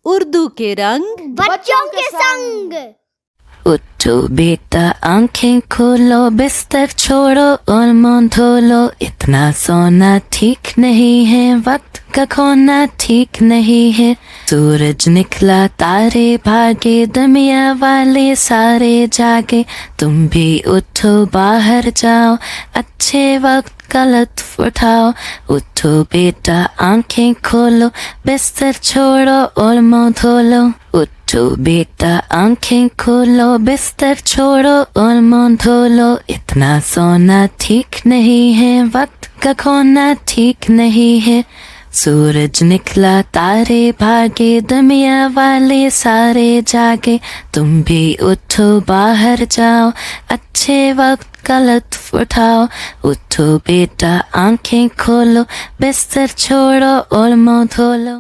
उर्दू के रंग बच्चों के संग। उठो बेटा, आंखें खोलो, बिस्तर छोड़ो और मुंह धो लो। इतना सोना ठीक नहीं है, वक्त का खोना ठीक नहीं है। सूरज निकला, तारे भागे, दुनिया वाले सारे जागे। तुम भी उठो, बाहर जाओ, अच्छे वक्त का लुत्फ उठाओ। उठो बेटा, आंखें खोलो, बिस्तर छोड़ो और मुंह धो लो। उठो बेटा, आंखें खोलो, बिस्तर छोड़ो और मुंह धो लो। इतना सोना ठीक नहीं है, वक्त का खोना ठीक नहीं है। सूरज निकला, तारे भागे, दुनिया वाले सारे जागे। तुम भी उठो, बाहर जाओ, अच्छे वक्त का लुत्फ उठाओ। उठो बेटा, आंखें खोलो, बिस्तर छोड़ो और मुंह धो लो।